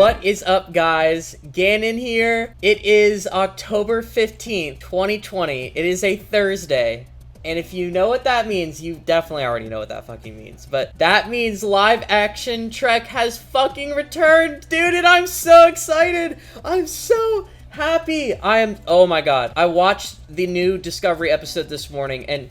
What is up, guys? Gannon here. It is October 15th, 2020. It is a Thursday. And if you know what that means, you definitely already know what that fucking means. But that means live action Trek has fucking returned, dude, and I'm so excited. I'm so happy. Oh my god. I watched the new Discovery episode this morning, and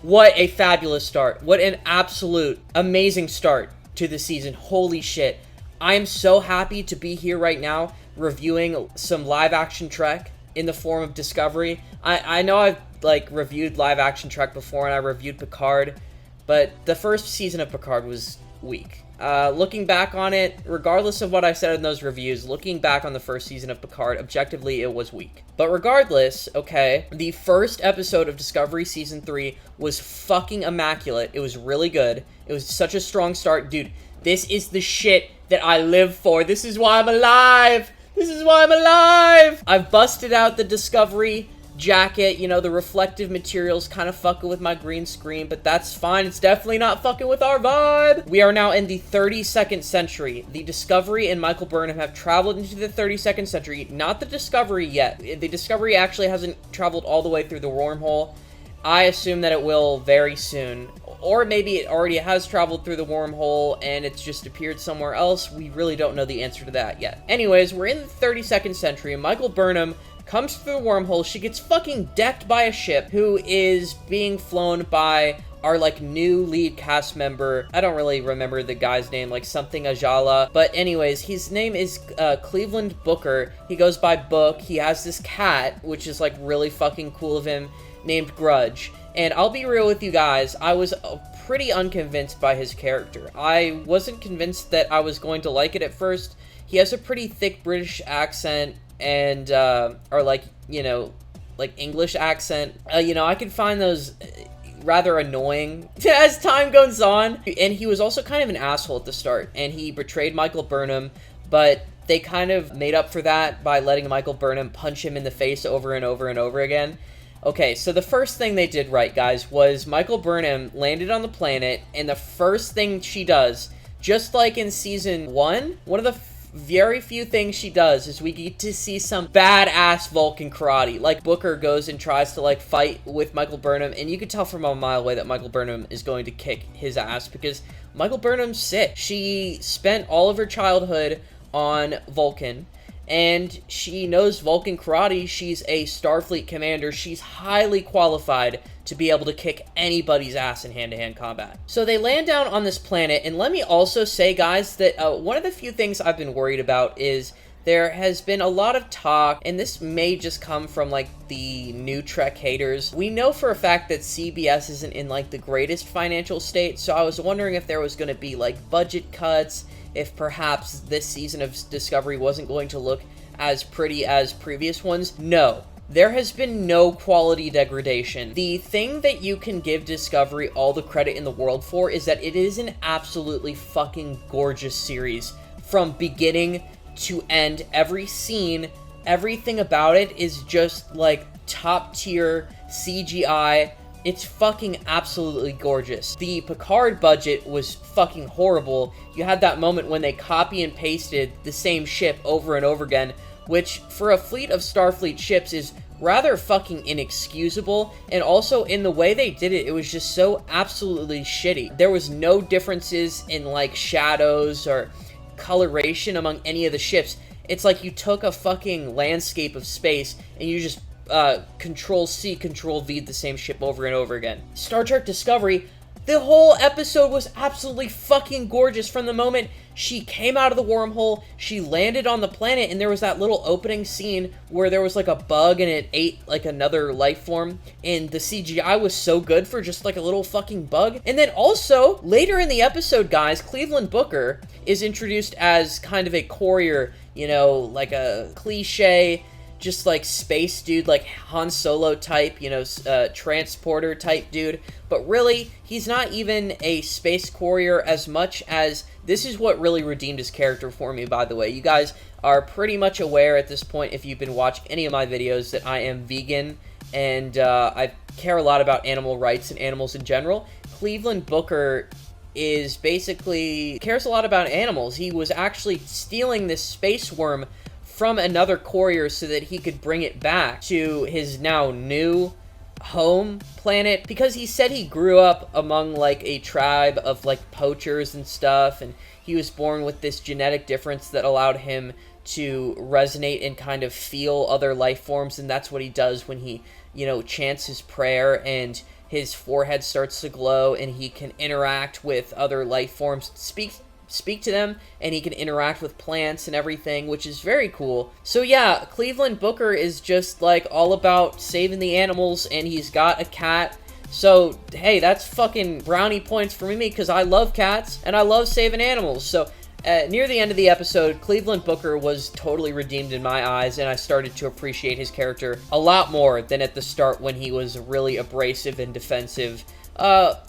what a fabulous start. What an absolute amazing start to the season. Holy shit. I am so happy to be here right now reviewing some live action Trek in the form of Discovery. I know I've reviewed live action Trek before, and I reviewed Picard, but the first season of Picard was weak. Looking back on it, regardless of what I said in those reviews, looking back on the first season of Picard, objectively, it was weak. But regardless, okay, the first episode of Discovery Season 3 was fucking immaculate. It was really good. It was such a strong start. Dude, this is the shit that I live for. This is why I'm alive. This is why I'm alive. I've busted out the Discovery jacket. You know, the reflective materials kind of fucking with my green screen, but that's fine. It's definitely not fucking with our vibe. We are now in the 32nd century. The Discovery and Michael Burnham have traveled into the 32nd century. Not the Discovery yet. The Discovery actually hasn't traveled all the way through the wormhole. I assume that it will very soon. Or maybe it already has traveled through the wormhole and it's just appeared somewhere else. We really don't know the answer to that yet. Anyways, we're in the 32nd century, and Michael Burnham comes through the wormhole. She gets fucking decked by a ship who is being flown by our, new lead cast member. I don't really remember the guy's name, something Ajala. But anyways, his name is Cleveland Booker. He goes by Book. He has this cat, which is, really fucking cool of him, named Grudge. And I'll be real with you guys, I was pretty unconvinced by his character. I wasn't convinced that I was going to like it at first. He has a pretty thick British accent and, English accent. I can find those rather annoying as time goes on. And he was also kind of an asshole at the start, and he betrayed Michael Burnham, but they kind of made up for that by letting Michael Burnham punch him in the face over and over and over again. Okay, so the first thing they did right, guys, was Michael Burnham landed on the planet, and the first thing she does, just like in Season 1, one of the very few things she does is we get to see some badass Vulcan karate. Booker goes and tries to, fight with Michael Burnham, and you can tell from a mile away that Michael Burnham is going to kick his ass, because Michael Burnham's sick. She spent all of her childhood on Vulcan, and she knows Vulcan karate. She's a Starfleet commander. She's highly qualified to be able to kick anybody's ass in hand-to-hand combat. So they land down on this planet, and let me also say, guys, that one of the few things I've been worried about is there has been a lot of talk, and this may just come from, the new Trek haters. We know for a fact that CBS isn't in, the greatest financial state, so I was wondering if there was going to be, budget cuts, if perhaps this season of Discovery wasn't going to look as pretty as previous ones. No. There has been no quality degradation. The thing that you can give Discovery all the credit in the world for is that it is an absolutely fucking gorgeous series. From beginning to end, every scene, everything about it is just, top tier CGI. It's fucking absolutely gorgeous. The Picard budget was fucking horrible. You had that moment when they copy and pasted the same ship over and over again, which for a fleet of Starfleet ships is rather fucking inexcusable, and also in the way they did it, it was just so absolutely shitty. There was no differences in, shadows or coloration among any of the ships. It's like you took a fucking landscape of space and you just Control-C, Control-V the same ship over and over again. Star Trek Discovery, the whole episode was absolutely fucking gorgeous. From the moment she came out of the wormhole, she landed on the planet, and there was that little opening scene where there was a bug and it ate another life form, and the CGI was so good for just a little fucking bug. And then also, later in the episode, guys, Cleveland Booker is introduced as kind of a courier, a cliche, just space dude, Han Solo type, transporter type dude. But really, he's not even a space courier as much as this is what really redeemed his character for me, by the way. You guys are pretty much aware at this point, if you've been watching any of my videos, that I am vegan, and I care a lot about animal rights and animals in general. Cleveland Booker is basically cares a lot about animals. He was actually stealing this space worm from another courier so that he could bring it back to his now new home planet, because he said he grew up among like a tribe of like poachers and stuff, and he was born with this genetic difference that allowed him to resonate and kind of feel other life forms, and that's what he does when he, you know, chants his prayer and his forehead starts to glow and he can interact with other life forms, speak to them, and he can interact with plants and everything, which is very cool. So yeah, Cleveland Booker is just like all about saving the animals, and he's got a cat. So hey, that's fucking brownie points for me, because I love cats and I love saving animals. So near the end of the episode, Cleveland Booker was totally redeemed in my eyes, and I started to appreciate his character a lot more than at the start when he was really abrasive and defensive.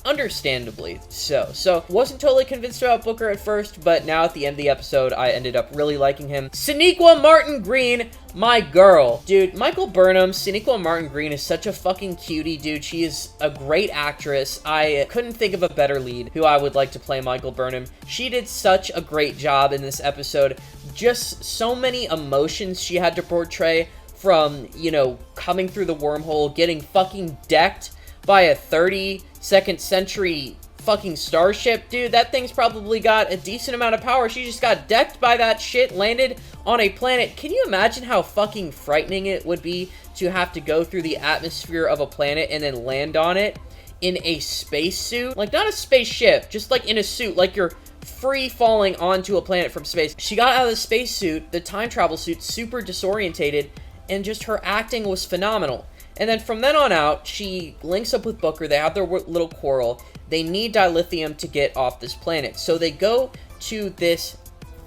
Understandably so. So, wasn't totally convinced about Booker at first, but now at the end of the episode, I ended up really liking him. Sonequa Martin Green, my girl. Dude, Michael Burnham, Sonequa Martin Green is such a fucking cutie, dude. She is a great actress. I couldn't think of a better lead who I would like to play Michael Burnham. She did such a great job in this episode. Just so many emotions she had to portray, from, you know, coming through the wormhole, getting fucking decked by a 32nd century fucking starship. Dude, that thing's probably got a decent amount of power. She just got decked by that shit, landed on a planet. Can you imagine how fucking frightening it would be to have to go through the atmosphere of a planet and then land on it in a spacesuit? Like, not a spaceship, just like in a suit, like you're free falling onto a planet from space. She got out of the spacesuit, the time travel suit, super disorientated, and just her acting was phenomenal. And then from then on out, she links up with Booker. They have their little quarrel. They need dilithium to get off this planet. So they go to this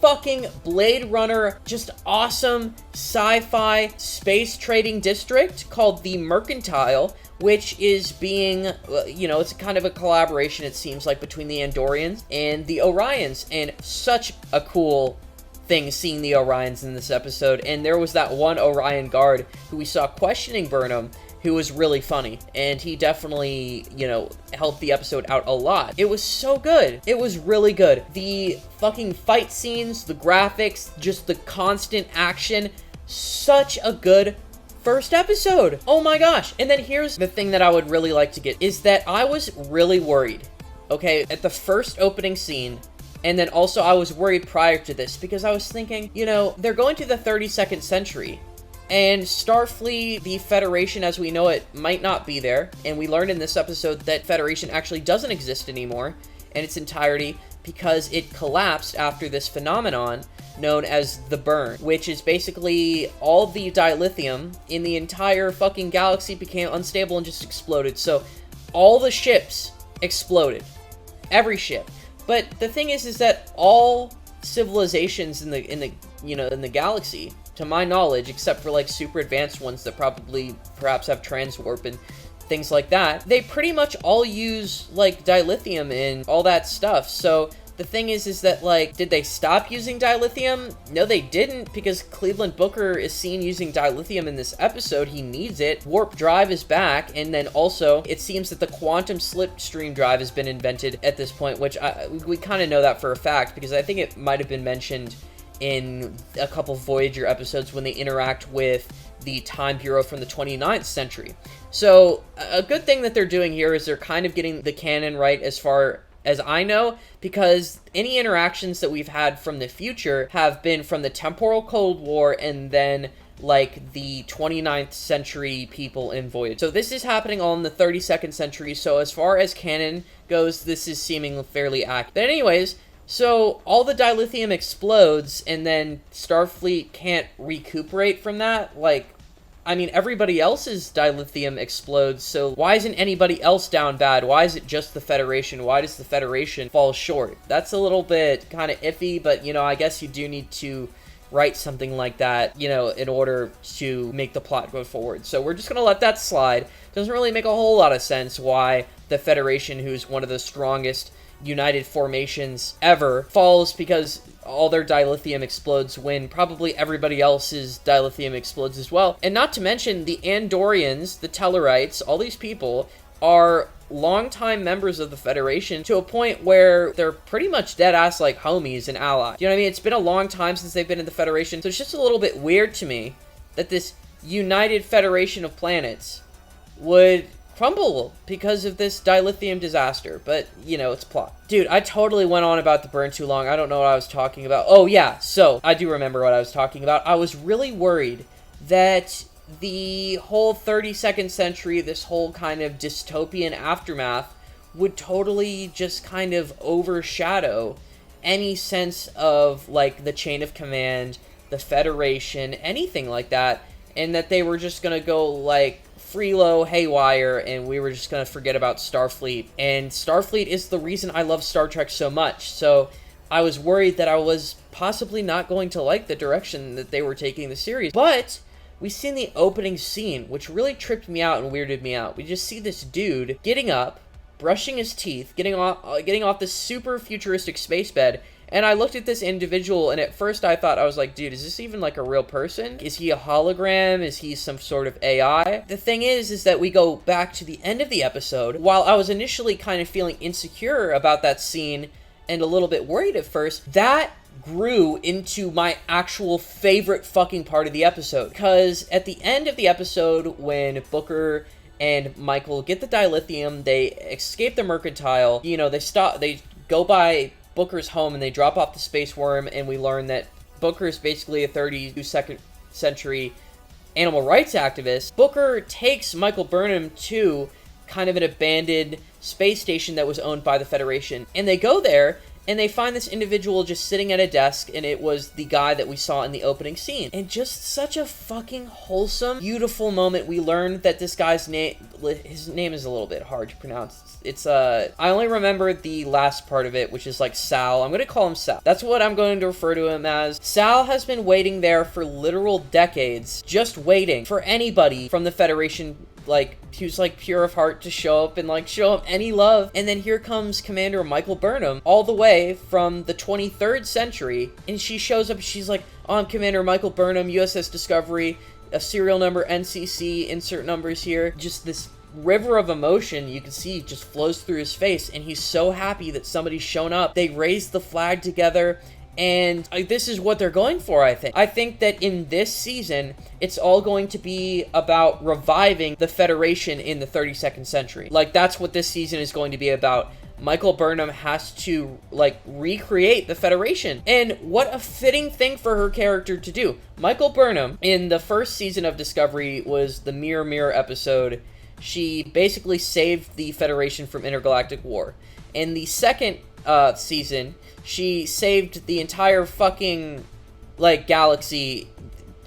fucking Blade Runner, just awesome sci-fi space trading district called the Mercantile, which is being, you know, it's kind of a collaboration, it seems like, between the Andorians and the Orions. And such a cool thing seeing the Orions in this episode. And there was that one Orion guard who we saw questioning Burnham, who was really funny, and he definitely, you know, helped the episode out a lot. It was so good. It was really good. The fucking fight scenes, the graphics, just the constant action. Such a good first episode. Oh my gosh. And then here's the thing that I would really like to get, is that I was really worried, okay, at the first opening scene. And then also I was worried prior to this, because I was thinking, you know, they're going to the 32nd century, and Starfleet, the Federation as we know it, might not be there. And we learned in this episode that Federation actually doesn't exist anymore in its entirety, because it collapsed after this phenomenon known as the burn, which is basically all the dilithium in the entire fucking galaxy became unstable and just exploded. So all the ships exploded. Every ship. But the thing is that all civilizations in the galaxy, to my knowledge, except for like super advanced ones that perhaps have transwarp and things like that, they pretty much all use like dilithium and all that stuff. So the thing is that, like, did they stop using dilithium? No, they didn't, because Cleveland Booker is seen using dilithium in this episode. He needs it. Warp drive is back, and then also it seems that the quantum slipstream drive has been invented at this point, which we kind of know that for a fact, because I think it might have been mentioned in a couple Voyager episodes when they interact with the Time Bureau from the 29th century. So a good thing that they're doing here is they're kind of getting the canon right as far as I know, because any interactions that we've had from the future have been from the temporal Cold War and then like the 29th century people in Voyager. So this is happening all in the 32nd century, so as far as canon goes, this is seeming fairly accurate. But anyways, so all the dilithium explodes, and then Starfleet can't recuperate from that. Like, I mean, everybody else's dilithium explodes, so why isn't anybody else down bad? Why is it just the Federation? Why does the Federation fall short? That's a little bit kind of iffy, but, you know, I guess you do need to write something like that, you know, in order to make the plot go forward. So we're just going to let that slide. Doesn't really make a whole lot of sense why the Federation, who's one of the strongest united formations ever, falls, because all their dilithium explodes when probably everybody else's dilithium explodes as well. And not to mention the Andorians, the Tellarites, all these people are longtime members of the Federation to a point where they're pretty much dead-ass like homies and allies. You know what I mean? It's been a long time since they've been in the Federation, so it's just a little bit weird to me that this united Federation of planets would crumble because of this dilithium disaster. But, you know, it's plot. Dude, I totally went on about the burn too long. I don't know what I was talking about. Oh, yeah, so I do remember what I was talking about. I was really worried that the whole 32nd century, this whole kind of dystopian aftermath, would totally just kind of overshadow any sense of, like, the chain of command, the Federation, anything like that, and that they were just gonna go, like, freelo haywire, and we were just gonna forget about Starfleet. And Starfleet is the reason I love Star Trek so much, so I was worried that I was possibly not going to like the direction that they were taking the series. But we see in the opening scene, which really tripped me out and weirded me out. We just see this dude getting up, brushing his teeth, getting off this super futuristic space bed, and I looked at this individual, and at first I thought, I was like, dude, is this even like a real person? Is he a hologram? Is he some sort of AI? The thing is that we go back to the end of the episode. While I was initially kind of feeling insecure about that scene and a little bit worried at first, that grew into my actual favorite fucking part of the episode. Because at the end of the episode, when Booker and Michael get the dilithium, they escape the mercantile, you know, they go by Booker's home and they drop off the space worm, and we learn that Booker is basically a 32nd century animal rights activist. Booker takes Michael Burnham to kind of an abandoned space station that was owned by the Federation, and they go there and they find this individual just sitting at a desk, and it was the guy that we saw in the opening scene. And just such a fucking wholesome, beautiful moment. We learned that this guy's name, his name is a little bit hard to pronounce. It's, I only remember the last part of it, which is like Sal. I'm gonna call him Sal. That's what I'm going to refer to him as. Sal has been waiting there for literal decades, just waiting for anybody from the Federation, like, who's, like, pure of heart to show up and, like, show him any love. And then here comes Commander Michael Burnham, all the way from the 23rd century, and she shows up, she's like, oh, I'm Commander Michael Burnham, USS Discovery, a serial number NCC, insert numbers here. Just this river of emotion you can see just flows through his face, and he's so happy that somebody's shown up. They raised the flag together, and this is what they're going for, I think. I think that in this season, it's all going to be about reviving the Federation in the 32nd century. Like, that's what this season is going to be about. Michael Burnham has to, like, recreate the Federation. And what a fitting thing for her character to do. Michael Burnham, in the first season of Discovery, was the Mirror Mirror episode. She basically saved the Federation from intergalactic war. In the second season, she saved the entire fucking, like, galaxy,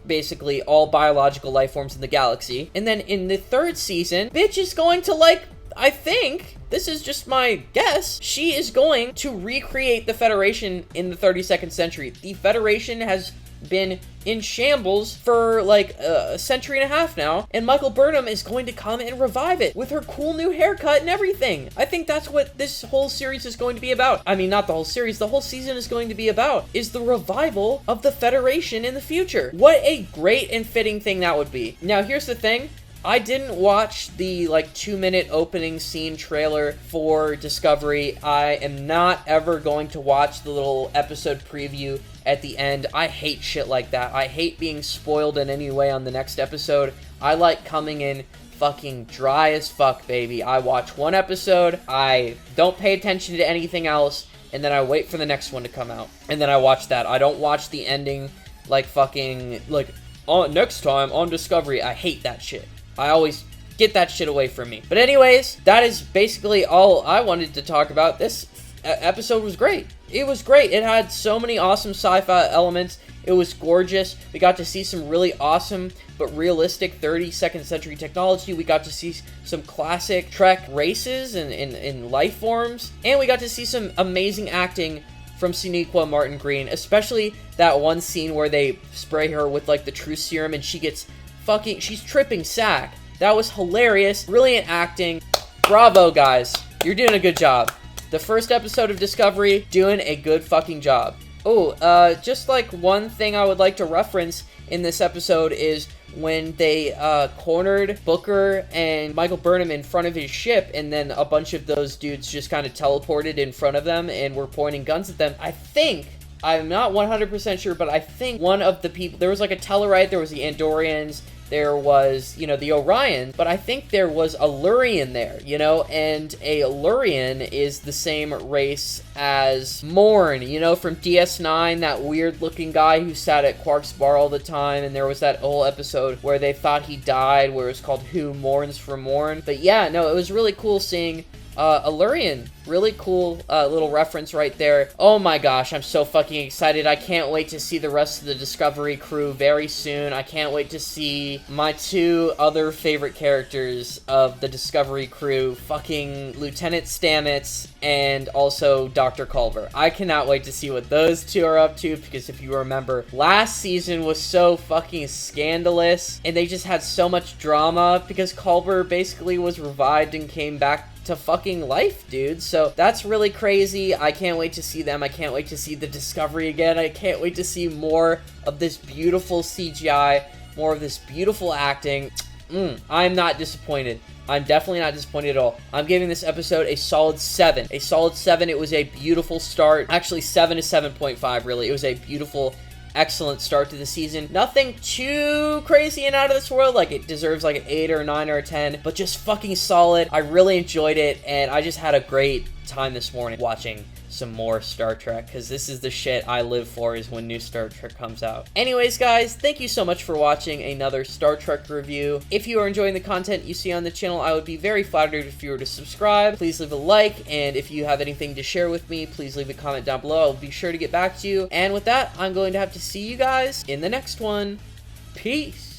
basically all biological life forms in the galaxy. And then in the third season, bitch is going to, like, I think, this is just my guess, she is going to recreate the Federation in the 32nd century. The Federation has been in shambles for like a century and a half now, and Michael Burnham is going to come and revive it with her cool new haircut and everything. I think that's what this whole series is going to be about. I mean, not the whole series, the whole season is going to be about, is the revival of the Federation in the future. What a great and fitting thing that would be. Now, here's the thing. I didn't watch the, like, 2-minute opening scene trailer for Discovery. I am not ever going to watch the little episode preview at the end. I hate shit like that. I hate being spoiled in any way on the next episode. I like coming in fucking dry as fuck, baby. I watch one episode, I don't pay attention to anything else, and then I wait for the next one to come out. And then I watch that. I don't watch the ending, like, fucking, like, next time on Discovery. I hate that shit. I always get that shit away from me. But anyways, that is basically all I wanted to talk about. This episode was great. It was great. It had so many awesome sci-fi elements. It was gorgeous. We got to see some really awesome but realistic 32nd century technology. We got to see some classic Trek races and life forms. And we got to see some amazing acting from Sonequa Martin Green. Especially that one scene where they spray her with, like, the truth serum and she gets she's tripping sack. That was hilarious. Brilliant acting. Bravo, guys. You're doing a good job. The first episode of Discovery, doing a good fucking job. Oh, just like one thing I would like to reference in this episode is when they cornered Booker and Michael Burnham in front of his ship, and then a bunch of those dudes just kind of teleported in front of them and were pointing guns at them. I think, I'm not 100% sure, but I think one of the people, there was like a Tellarite, there was the Andorians, there was, you know, the Orion, but I think there was a Lurian there, you know, and a Lurian is the same race as Morn, you know, from DS9, that weird-looking guy who sat at Quark's bar all the time, and there was that whole episode where they thought he died, where it was called Who Mourns for Morn. But yeah, no, it was really cool seeing a Lurian. Really cool little reference right there. Oh my gosh, I'm so fucking excited. I can't wait to see the rest of the Discovery crew very soon. I can't wait to see my two other favorite characters of the Discovery crew, fucking Lieutenant Stamets and also Dr. Culber. I cannot wait to see what those two are up to, because if you remember, last season was so fucking scandalous, and they just had so much drama because Culber basically was revived and came back to fucking life, dude. So that's really crazy. I can't wait to see them. I can't wait to see the Discovery again. I can't wait to see more of this beautiful CGI, more of this beautiful acting. I'm not disappointed. I'm definitely not disappointed at all. I'm giving this episode a solid 7. A solid 7. It was a beautiful start. Actually, 7 to 7.5, really. It was a beautiful, excellent start to the season. Nothing too crazy and out of this world, like it deserves like an 8 or a 9 or a 10, but just fucking solid. I really enjoyed it, and I just had a great time this morning watching some more Star Trek, because this is the shit I live for, is when new Star Trek comes out. Anyways, guys, thank you so much for watching another Star Trek review. If you are enjoying the content you see on the channel, I would be very flattered if you were to subscribe. Please leave a like, and if you have anything to share with me, please leave a comment down below. I'll be sure to get back to you. And with that, I'm going to have to see you guys in the next one. Peace.